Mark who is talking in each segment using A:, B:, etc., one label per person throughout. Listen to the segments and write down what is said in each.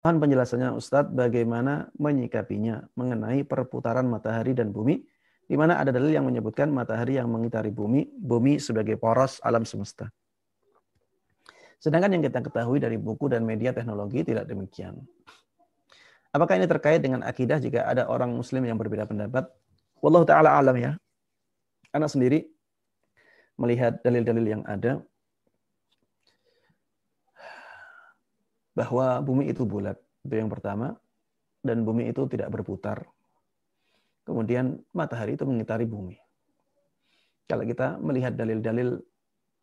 A: Mohon penjelasannya Ustadz bagaimana menyikapinya mengenai perputaran matahari dan bumi, di mana ada dalil yang menyebutkan matahari yang mengitari bumi, bumi sebagai poros alam semesta. Sedangkan yang kita ketahui dari buku dan media teknologi tidak demikian. Apakah ini terkait dengan akidah jika ada orang muslim yang berbeda pendapat? Wallahu ta'ala alam ya. Anak sendiri melihat dalil-dalil yang ada bahwa bumi itu bulat. Itu yang pertama. Dan bumi itu tidak berputar. Kemudian matahari itu mengitari bumi. Kalau kita melihat dalil-dalil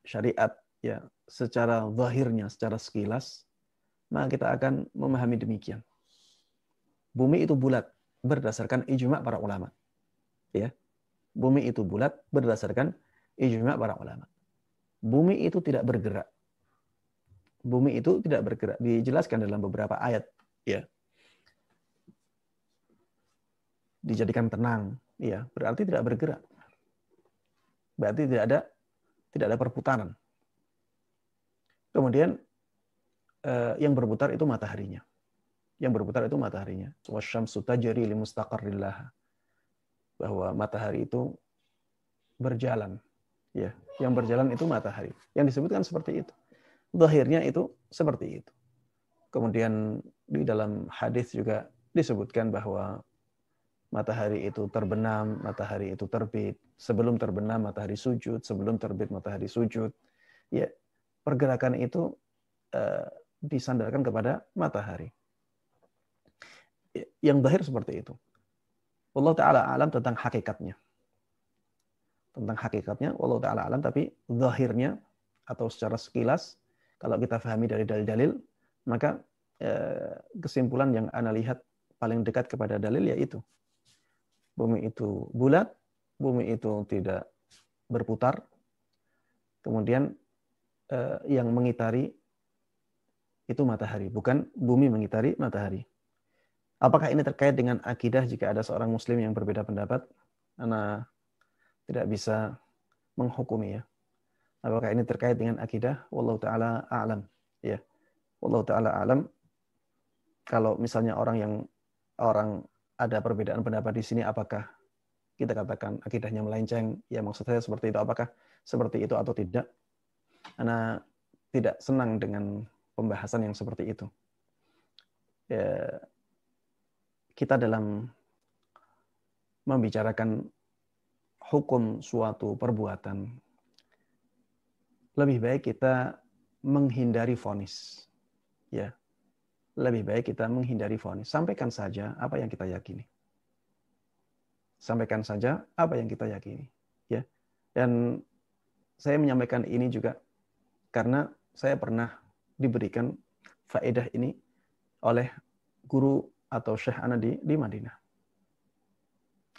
A: syariat ya secara zahirnya, secara sekilas, maka kita akan memahami demikian. Bumi itu bulat berdasarkan ijma' para ulama. Ya. Bumi itu bulat berdasarkan ijma' para ulama. Bumi itu tidak bergerak. Bumi itu tidak bergerak. Dijelaskan dalam beberapa ayat. Ya. Dijadikan tenang. Ya, berarti tidak bergerak. Berarti tidak ada perputaran. Kemudian yang berputar itu mataharinya. Yang berputar itu mataharinya. Wasyamsu tajri li mustaqarrin laha. Bahwa matahari itu berjalan. Ya, yang berjalan itu matahari. Yang disebutkan seperti itu. Zahirnya itu seperti itu. Kemudian di dalam hadis juga disebutkan bahwa matahari itu terbenam, matahari itu terbit. Sebelum terbenam matahari sujud, sebelum terbit matahari sujud. Ya, pergerakan itu disandarkan kepada matahari. Yang zahir seperti itu. Allah Ta'ala alam tentang hakikatnya. Tentang hakikatnya, Allah Ta'ala alam, tapi zahirnya atau secara sekilas, kalau kita pahami dari dalil-dalil, maka kesimpulan yang Ana lihat paling dekat kepada dalil yaitu bumi itu bulat, bumi itu tidak berputar, kemudian yang mengitari itu matahari, bukan bumi mengitari matahari. Apakah ini terkait dengan akidah jika ada seorang muslim yang berbeda pendapat? Ana tidak bisa menghukumi ya. Apakah ini terkait dengan akidah? Wallahu ta'ala a'lam. Ya. Wallahu ta'ala a'lam. Kalau misalnya orang ada perbedaan pendapat di sini, apakah kita katakan akidahnya melenceng? Ya maksud saya seperti itu. Apakah seperti itu atau tidak? Ana tidak senang dengan pembahasan yang seperti itu. Ya, kita dalam membicarakan hukum suatu perbuatan, lebih baik kita menghindari vonis. Ya, lebih baik kita menghindari vonis. Sampaikan saja apa yang kita yakini. Sampaikan saja apa yang kita yakini. Ya, dan saya menyampaikan ini juga karena saya pernah diberikan faedah ini oleh guru atau Syekh Ana di Madinah.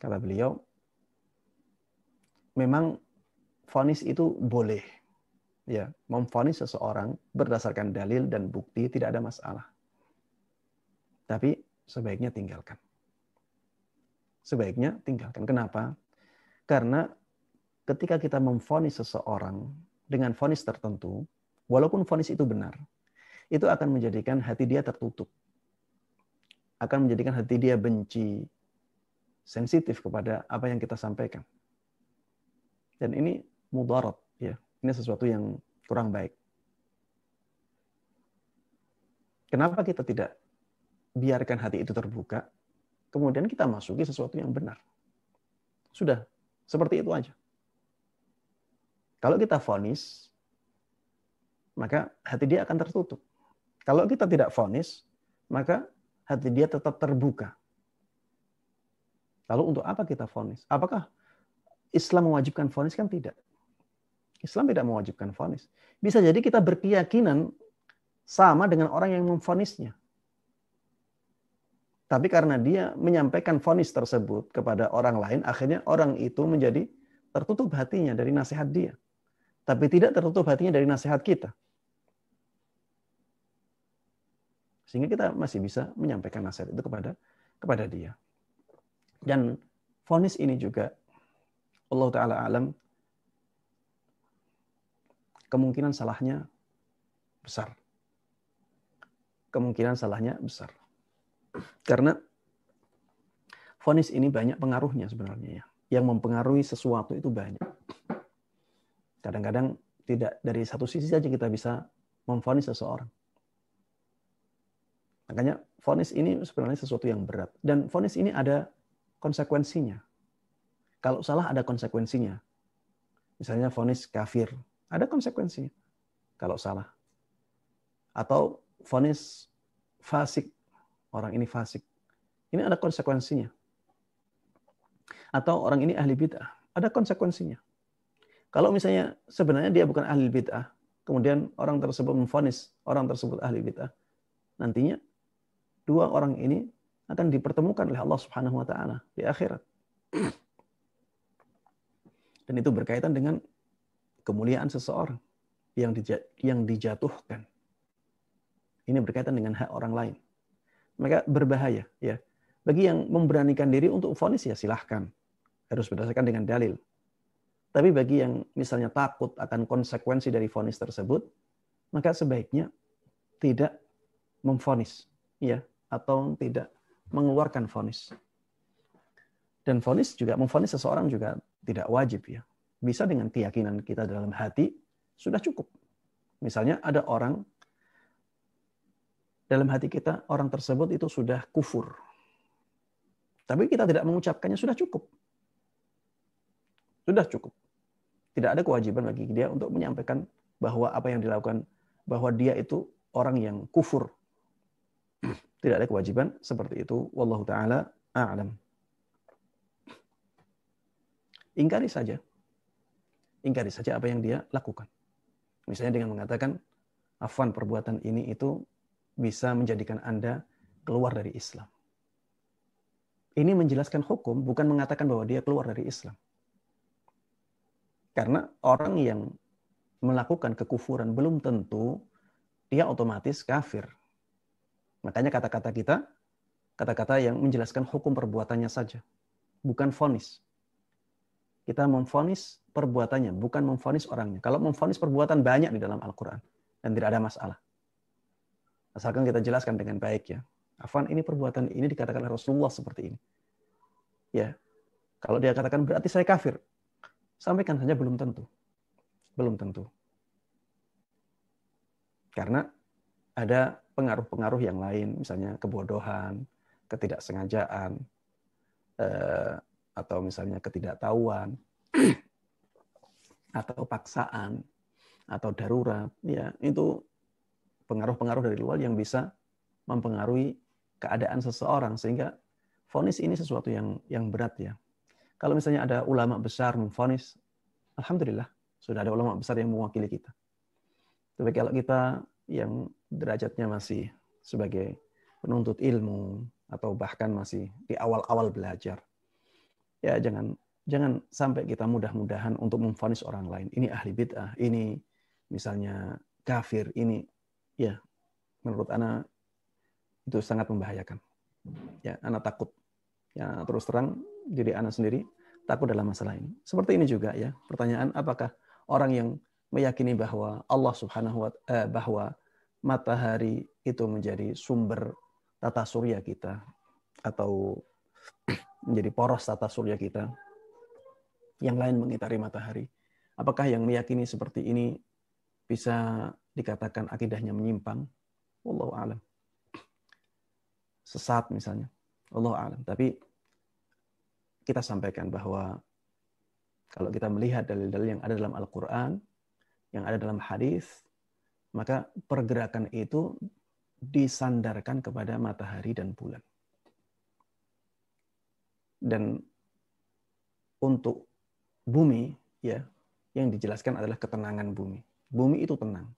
A: Kata beliau, memang vonis itu boleh. Ya, memvonis seseorang berdasarkan dalil dan bukti tidak ada masalah. Tapi sebaiknya tinggalkan. Sebaiknya tinggalkan. Kenapa? Karena ketika kita memvonis seseorang dengan vonis tertentu, walaupun vonis itu benar, itu akan menjadikan hati dia tertutup. Akan menjadikan hati dia benci, sensitif kepada apa yang kita sampaikan. Dan ini mudarat, ya. Ini sesuatu yang kurang baik. Kenapa kita tidak biarkan hati itu terbuka, kemudian kita masuki sesuatu yang benar? Sudah, seperti itu aja. Kalau kita vonis, maka hati dia akan tertutup. Kalau kita tidak vonis, maka hati dia tetap terbuka. Lalu untuk apa kita vonis? Apakah Islam mewajibkan vonis? Kan tidak. Islam tidak mewajibkan vonis. Bisa jadi kita berkeyakinan sama dengan orang yang memvonisnya. Tapi karena dia menyampaikan vonis tersebut kepada orang lain, akhirnya orang itu menjadi tertutup hatinya dari nasihat dia. Tapi tidak tertutup hatinya dari nasihat kita. Sehingga kita masih bisa menyampaikan nasihat itu kepada dia. Dan vonis ini juga, Allah Ta'ala alam, kemungkinan salahnya besar. kemungkinan salahnya besar. Karena vonis ini banyak pengaruhnya sebenarnya ya. Yang mempengaruhi sesuatu itu banyak. Kadang-kadang tidak dari satu sisi saja kita bisa memvonis seseorang. Makanya vonis ini sebenarnya sesuatu yang berat. Dan vonis ini ada konsekuensinya. Kalau salah ada konsekuensinya. Misalnya vonis kafir, ada konsekuensinya kalau salah. Atau vonis fasik, orang ini fasik. Ini ada konsekuensinya. Atau orang ini ahli bid'ah, ada konsekuensinya. Kalau misalnya sebenarnya dia bukan ahli bid'ah, kemudian orang tersebut memvonis orang tersebut ahli bid'ah, nantinya dua orang ini akan dipertemukan oleh Allah Subhanahu wa taala di akhirat. Dan itu berkaitan dengan kemuliaan seseorang yang dijatuhkan. Ini berkaitan dengan hak orang lain. Maka berbahaya ya. Bagi yang memberanikan diri untuk vonis ya silahkan. Harus berdasarkan dengan dalil. Tapi bagi yang misalnya takut akan konsekuensi dari vonis tersebut, maka sebaiknya tidak memvonis ya, atau tidak mengeluarkan vonis. Dan vonis juga, memvonis seseorang juga tidak wajib ya. Bisa dengan keyakinan kita dalam hati sudah cukup. Misalnya ada orang dalam hati kita, orang tersebut itu sudah kufur. Tapi kita tidak mengucapkannya, sudah cukup. Sudah cukup. Tidak ada kewajiban bagi dia untuk menyampaikan bahwa apa yang dilakukan, bahwa dia itu orang yang kufur. Tidak ada kewajiban seperti itu. Wallahu ta'ala a'lam. Ingkari saja. Ingkari saja apa yang dia lakukan. Misalnya dengan mengatakan, afwan, perbuatan ini itu bisa menjadikan Anda keluar dari Islam. Ini menjelaskan hukum, bukan mengatakan bahwa dia keluar dari Islam. Karena orang yang melakukan kekufuran belum tentu dia otomatis kafir. Makanya kata-kata kita, kata-kata yang menjelaskan hukum perbuatannya saja. Bukan vonis. Kita memvonis perbuatannya, bukan memvonis orangnya. Kalau memvonis perbuatan banyak di dalam Al-Quran. Dan tidak ada masalah. Asalkan kita jelaskan dengan baik ya. Afwan, ini perbuatan ini dikatakan oleh Rasulullah seperti ini. Ya, kalau dia katakan berarti saya kafir. Sampaikan saja belum tentu. Belum tentu. Karena ada pengaruh-pengaruh yang lain, misalnya kebodohan, ketidaksengajaan, atau misalnya ketidaktahuan, atau paksaan, atau darurat. Ya, itu pengaruh-pengaruh dari luar yang bisa mempengaruhi keadaan seseorang, sehingga vonis ini sesuatu yang berat ya. Kalau misalnya ada ulama besar memvonis, alhamdulillah sudah ada ulama besar yang mewakili kita. Tapi kalau kita yang derajatnya masih sebagai penuntut ilmu atau bahkan masih di awal-awal belajar, ya jangan sampai kita mudah-mudahan untuk memvonis orang lain. Ini ahli bid'ah, ini misalnya kafir, ini ya menurut ana itu sangat membahayakan. Ya, ana takut. Ya, terus terang diri ana sendiri takut dalam masalah ini. Seperti ini juga ya, pertanyaan apakah orang yang meyakini bahwa Allah Subhanahu wa bahwa matahari itu menjadi sumber tata surya kita atau menjadi poros tata surya kita, yang lain mengitari matahari. Apakah yang meyakini seperti ini bisa dikatakan akidahnya menyimpang? Wallahu a'lam. Sesat misalnya. Wallahu a'lam. Tapi kita sampaikan bahwa kalau kita melihat dalil-dalil yang ada dalam Al-Quran, yang ada dalam hadis, maka pergerakan itu disandarkan kepada matahari dan bulan. Dan untuk bumi, ya, yang dijelaskan adalah ketenangan bumi. Bumi itu tenang.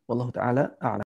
A: Wallahu ta'ala a'lam.